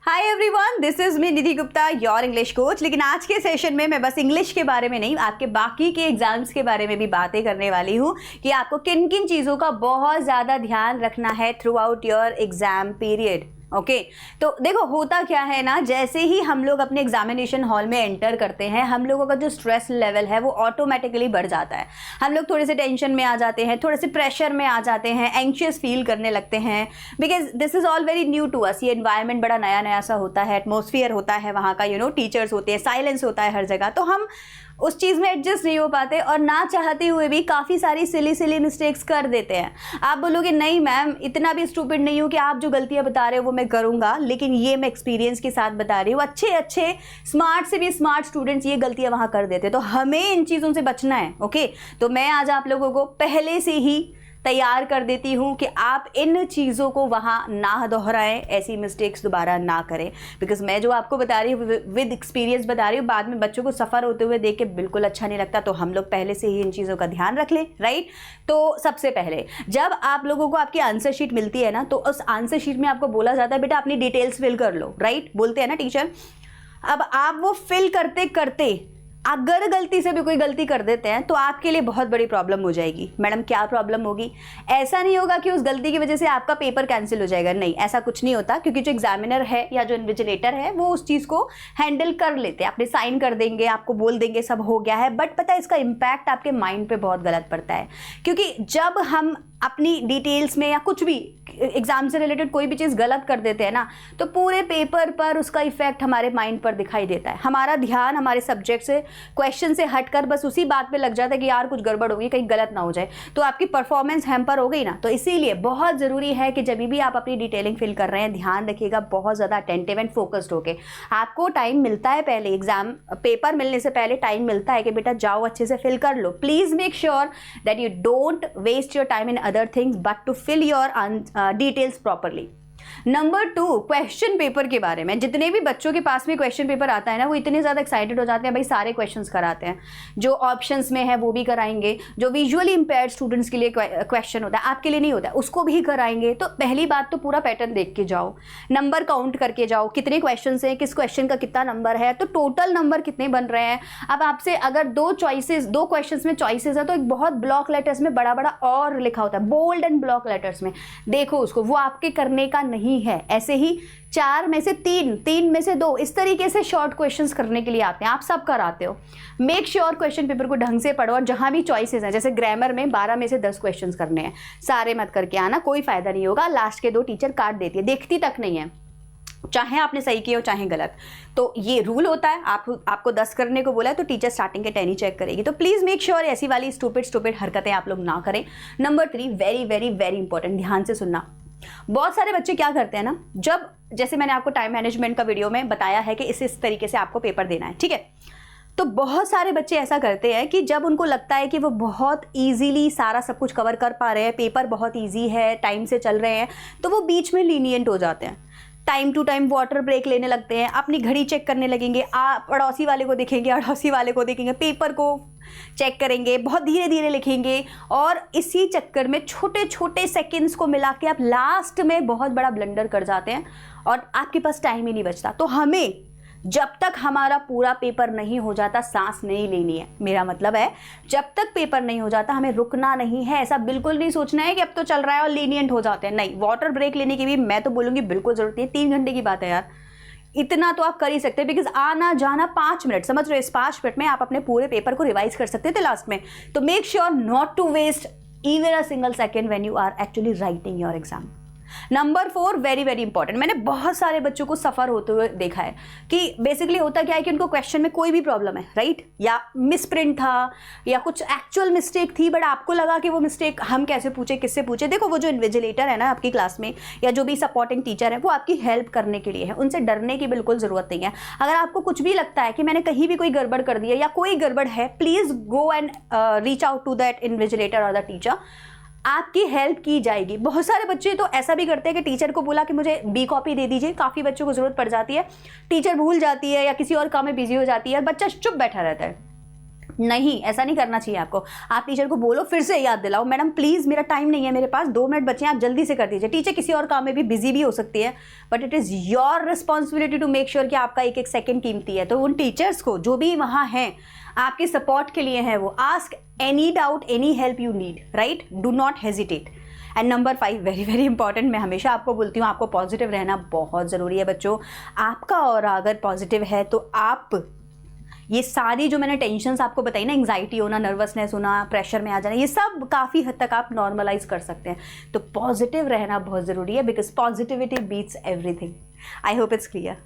Hi everyone, this is me Nidhi Gupta, your English coach. लेकिन आज के सेशन में मैं बस इंग्लिश के बारे में नहीं, आपके बाकी के एग्जाम्स के बारे में भी बातें करने वाली हूँ कि आपको किन किन चीज़ों का बहुत ज़्यादा ध्यान रखना है through out your exam period. Okay तो देखो होता क्या है ना, जैसे ही हम लोग अपने एग्जामिनेशन हॉल में एंटर करते हैं, हम लोगों का जो स्ट्रेस लेवल है वो ऑटोमेटिकली बढ़ जाता है। हम लोग थोड़े से टेंशन में आ जाते हैं, थोड़े से प्रेशर में आ जाते हैं, एंशियस फील करने लगते हैं, because this is all very new to us. ये एनवायरनमेंट बड़ा नया नया सा होता है, एटमोसफियर होता है वहाँ का, टीचर्स होते हैं, साइलेंस होता है हर जगह, तो हम उस चीज़ में एडजस्ट नहीं हो पाते और ना चाहते हुए भी काफ़ी सारी सिली मिस्टेक्स कर देते हैं। आप बोलोगे नहीं मैम, इतना भी स्टूपिड नहीं हूँ कि आप जो गलतियाँ बता रहे हो वो मैं करूँगा, लेकिन ये मैं एक्सपीरियंस के साथ बता रही हूँ। अच्छे स्मार्ट से भी स्मार्ट स्टूडेंट्स ये गलतियाँ वहाँ कर देते हैं, तो हमें इन चीज़ों से बचना है। ओके तो मैं आज आप लोगों को पहले से ही तैयार कर देती हूँ कि आप इन चीज़ों को वहाँ ना दोहराएं, ऐसी मिस्टेक्स दोबारा ना करें। बिकॉज मैं जो आपको बता रही हूँ विद एक्सपीरियंस बता रही हूँ, बाद में बच्चों को सफ़र होते हुए देख के बिल्कुल अच्छा नहीं लगता, तो हम लोग पहले से ही इन चीज़ों का ध्यान रख लें, राइट। तो सबसे पहले जब आप लोगों को आपकी आंसर शीट मिलती है ना, तो उस आंसर शीट में आपको बोला जाता है बेटा अपनी डिटेल्स फिल कर लो, राइट, बोलते हैं ना टीचर। अब आप वो फिल करते करते अगर गलती से भी कोई गलती कर देते हैं तो आपके लिए बहुत बड़ी प्रॉब्लम हो जाएगी। मैडम क्या प्रॉब्लम होगी? ऐसा नहीं होगा कि उस गलती की वजह से आपका पेपर कैंसिल हो जाएगा, नहीं, ऐसा कुछ नहीं होता, क्योंकि जो एग्जामिनर है या जो इन्विजिलेटर है वो उस चीज़ को हैंडल कर लेते हैं, अपने साइन कर देंगे, आपको बोल देंगे सब हो गया है। बट पता है इसका इम्पैक्ट आपके माइंड पे बहुत गलत पड़ता है, क्योंकि जब हम अपनी डिटेल्स में या कुछ भी एग्जाम से रिलेटेड कोई भी चीज़ गलत कर देते हैं ना, तो पूरे पेपर पर उसका इफेक्ट हमारे माइंड पर दिखाई देता है। हमारा ध्यान हमारे सब्जेक्ट से, क्वेश्चन से हटकर बस उसी बात पे लग जाता है कि यार कुछ गड़बड़ होगी, कहीं गलत ना हो जाए, तो आपकी परफॉर्मेंस हैम्पर हो गई ना। तो इसीलिए बहुत ज़रूरी है कि जब भी आप अपनी डिटेलिंग फिल कर रहे हैं, ध्यान रखिएगा बहुत ज़्यादा अटेंटिव एंड फोकस्ड होके। आपको टाइम मिलता है, पहले एग्जाम पेपर मिलने से पहले टाइम मिलता है कि बेटा जाओ अच्छे से फिल कर लो। Please make sure that you don't waste your time in other things but to fill your details properly. Number 2, question paper के बारे में। जितने भी बच्चों के पास में क्वेश्चन पेपर आता है ना, वो इतने ज़्यादा एक्साइटेड हो जाते हैं, भाई सारे क्वेश्चंस कराते हैं, जो ऑप्शंस में है वो भी कराएंगे, जो विजुअली इम्पेयर्ड स्टूडेंट्स के लिए क्वेश्चन होता है, आपके लिए नहीं होता है, उसको भी कराएंगे। तो पहली बात तो पूरा पैटर्न देख के जाओ, नंबर काउंट करके जाओ, कितने क्वेश्चन हैं, किस क्वेश्चन का कितना नंबर है, तो टोटल नंबर कितने बन रहे हैं। अब आपसे अगर दो क्वेश्चन में चॉइसेस है, तो एक बहुत ब्लॉक लेटर्स में बड़ा बड़ा और लिखा होता है, बोल्ड एंड ब्लॉक लेटर्स में, देखो उसको, वो आपके करने का नहीं है। ऐसे ही 4 में से 3 में से 2, इस तरीके से शॉर्ट क्वेश्चंस करने के लिए आते हैं, आप सब कराते हो। मेक श्योर क्वेश्चन पेपर को ढंग से पढ़ो, और जहां भी चॉइसेस हैं, जैसे ग्रामर में 12 में से 10 क्वेश्चंस करने हैं, सारे मत करके आना, कोई फायदा नहीं होगा, लास्ट के 2 टीचर काट देती है, देखती तक नहीं है, चाहे आपने सही किया हो चाहे गलत। तो ये रूल होता है, आपको 10 करने को बोला है तो टीचर स्टार्टिंग के 10 ही चेक करेगी। तो प्लीज़ मेक श्योर ऐसी वाली स्टूपिड हरकतें आप लोग ना करें। Number 3, very very very important, ध्यान से सुनना। बहुत सारे बच्चे क्या करते हैं ना, जब जैसे मैंने आपको टाइम मैनेजमेंट का वीडियो में बताया है कि इस तरीके से आपको पेपर देना है, ठीक है, तो बहुत सारे बच्चे ऐसा करते हैं कि जब उनको लगता है कि वो बहुत इजीली सारा सब कुछ कवर कर पा रहे हैं, पेपर बहुत इजी है, टाइम से चल रहे हैं, तो वो बीच में लीनियंट हो जाते हैं, time to time water break लेने लगते हैं, अपनी घड़ी चेक करने लगेंगे, पड़ोसी वाले को देखेंगे, अड़ोसी वाले को देखेंगे, पेपर को चेक करेंगे, बहुत धीरे धीरे लिखेंगे, और इसी चक्कर में छोटे छोटे सेकंड्स को मिला के आप लास्ट में बहुत बड़ा ब्लंडर कर जाते हैं और आपके पास टाइम ही नहीं बचता। तो हमें जब तक हमारा पूरा पेपर नहीं हो जाता सांस नहीं लेनी है। मेरा मतलब है जब तक पेपर नहीं हो जाता हमें रुकना नहीं है। ऐसा बिल्कुल नहीं सोचना है कि अब तो चल रहा है और लीनियंट हो जाते हैं, नहीं, वाटर ब्रेक लेने की भी मैं तो बोलूँगी बिल्कुल ज़रूरत नहीं है। 3 घंटे की बात है यार, इतना तो आप कर ही सकते हैं, बिकॉज आना जाना 5 मिनट, समझ रहे हो, इस 5 मिनट में आप अपने पूरे पेपर को रिवाइज कर सकते थे लास्ट में। तो make sure not to waste even a single second when you are actually writing your exam. Number 4, very very important. मैंने बहुत सारे बच्चों को सफ़र होते हुए देखा है कि बेसिकली होता क्या है कि उनको क्वेश्चन में कोई भी प्रॉब्लम है, राइट, या मिसप्रिंट था या कुछ एक्चुअल मिस्टेक थी, बट आपको लगा कि वो मिस्टेक हम कैसे पूछे, किससे पूछे। देखो वो जो इन्विजिलेटर है ना आपकी क्लास में, या जो भी सपोर्टिंग टीचर है, वो आपकी हेल्प करने के लिए है, उनसे डरने की बिल्कुल ज़रूरत नहीं है। अगर आपको कुछ भी लगता है कि मैंने कहीं भी कोई गड़बड़ कर दी है या कोई गड़बड़ है, please go and reach out to that invigilator और द टीचर, आपकी हेल्प की जाएगी। बहुत सारे बच्चे तो ऐसा भी करते हैं कि टीचर को बोला कि मुझे बी कॉपी दे दीजिए, काफ़ी बच्चों को ज़रूरत पड़ जाती है, टीचर भूल जाती है या किसी और काम में बिजी हो जाती है, बच्चा चुप बैठा रहता है। नहीं, ऐसा नहीं करना चाहिए आपको। आप टीचर को बोलो, फिर से याद दिलाओ, मैडम प्लीज़ मेरा टाइम नहीं है, मेरे पास 2 मिनट बचे हैं, आप जल्दी से कर दीजिए। टीचर किसी और काम में भी बिजी भी हो सकती है, but it is your responsibility to make sure कि आपका एक एक सेकेंड कीमती है। तो उन टीचर्स को जो भी वहाँ हैं आपके सपोर्ट के लिए हैं, वो ask any doubt, any help you need, right, do not hesitate. And number 5 very very important, मैं हमेशा आपको बोलती हूँ, आपको पॉजिटिव रहना बहुत ज़रूरी है बच्चों। आपका और अगर पॉजिटिव है तो आप ये सारी जो मैंने टेंशन्स आपको बताई ना, एंग्जाइटी होना, नर्वसनेस होना, प्रेशर में आ जाना, ये सब काफ़ी हद तक आप नॉर्मलाइज कर सकते हैं। तो पॉजिटिव रहना बहुत ज़रूरी है, because positivity beats everything. I hope it's clear.